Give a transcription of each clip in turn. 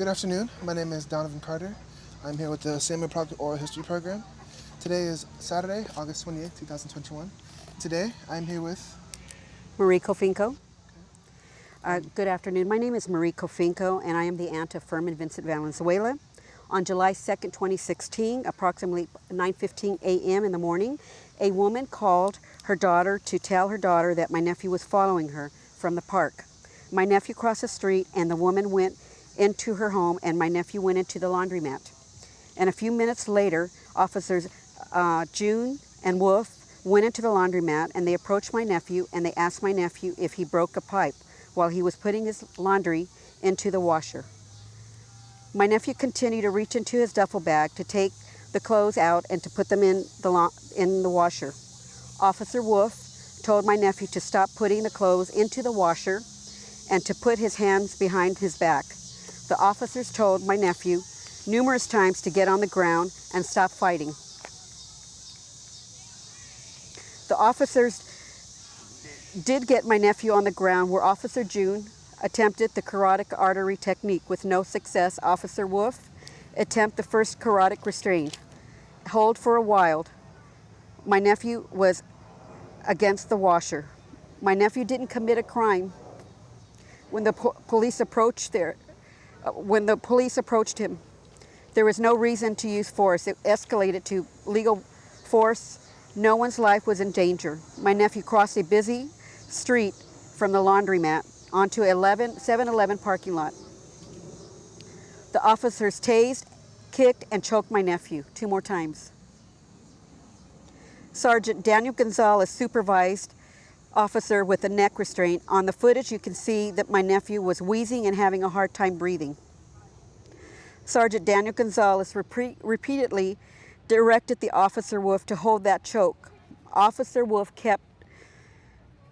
Good afternoon. My name is Donovan Carter. I'm here with the Samuel Proctor Oral History Program. Today is Saturday, August 28th, 2021. Today, I'm here with Marie Cofinko. Good afternoon. My name is Marie Cofinko, and I am the aunt of Fermin Vincent Valenzuela. On July 2nd, 2016, approximately 9:15 a.m. in the morning, a woman called her daughter to tell her daughter that my nephew was following her from the park. My nephew crossed the street, and the woman went into her home, and my nephew went into the laundromat. And a few minutes later, officers June and Wolf went into the laundromat, and they approached my nephew, and they asked my nephew if he broke a pipe while he was putting his laundry into the washer. My nephew continued to reach into his duffel bag to take the clothes out and to put them in the washer. Officer Wolf told my nephew to stop putting the clothes into the washer and to put his hands behind his back. The officers told my nephew numerous times to get on the ground and stop fighting. The officers did get my nephew on the ground, where Officer June attempted the carotid artery technique with no success. Officer Wolf attempted the first carotid restraint. Hold for a while. My nephew was against the washer. My nephew didn't commit a crime. When the police approached him, there was no reason to use force. It escalated to legal force. No one's life was in danger. My nephew crossed a busy street from the laundromat onto 7-Eleven parking lot. The officers tased, kicked, and choked my nephew 2 more times. Sergeant Daniel Gonzalez supervised officer with a neck restraint. On the footage, you can see that my nephew was wheezing and having a hard time breathing. Sergeant Daniel Gonzalez repeatedly directed the Officer Wolf to hold that choke. Officer Wolf kept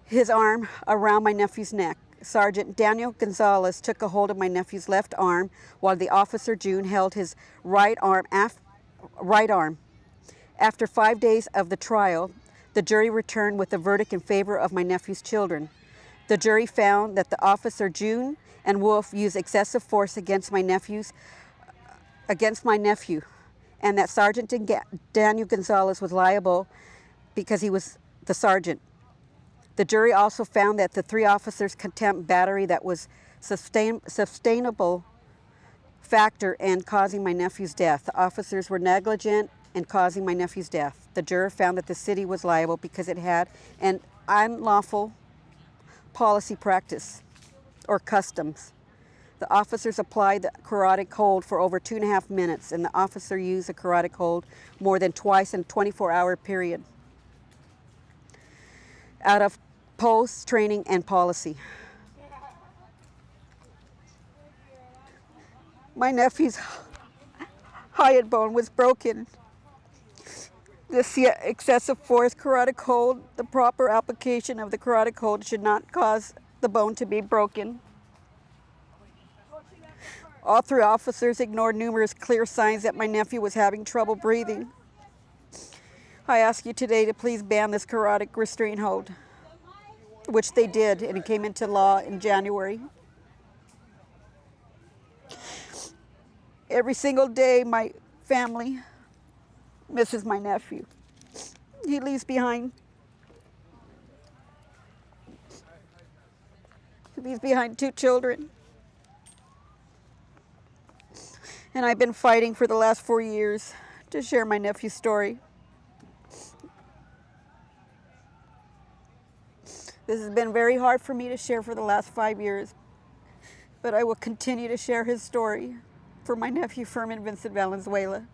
his arm around my nephew's neck. Sergeant Daniel Gonzalez took a hold of my nephew's left arm, while the Officer June held his right arm. After 5 days of the trial, the jury returned with a verdict in favor of my nephew's children. The jury found that the Officer June and Wolf used excessive force against my nephew, and that Sergeant Daniel Gonzalez was liable because he was the sergeant. The jury also found that the 3 officers' contempt battery that was sustainable factor in causing my nephew's death. The officers were negligent in causing my nephew's death. The jury found that the city was liable because it had an unlawful policy practice or customs. The officers applied the carotid hold for over 2.5 minutes, and the officer used the carotid hold more than twice in a 24-hour period out of post training and policy. My nephew's hyoid bone was broken. This excessive force carotid hold, the proper application of the carotid hold should not cause the bone to be broken. All 3 officers ignored numerous clear signs that my nephew was having trouble breathing. I ask you today to please ban this carotid restraint hold, which they did, and it came into law in January. Every single day, my family misses my nephew. He leaves behind 2 children. And I've been fighting for the last 4 years to share my nephew's story. This has been very hard for me to share for the last 5 years, but I will continue to share his story for my nephew, Fermin Vincent Valenzuela.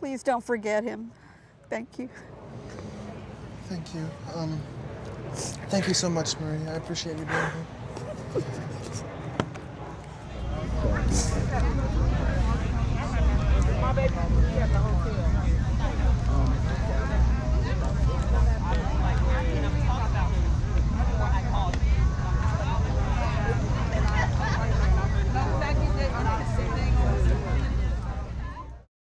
Please don't forget him. Thank you. Thank you. Thank you so much, Marie. I appreciate you being here.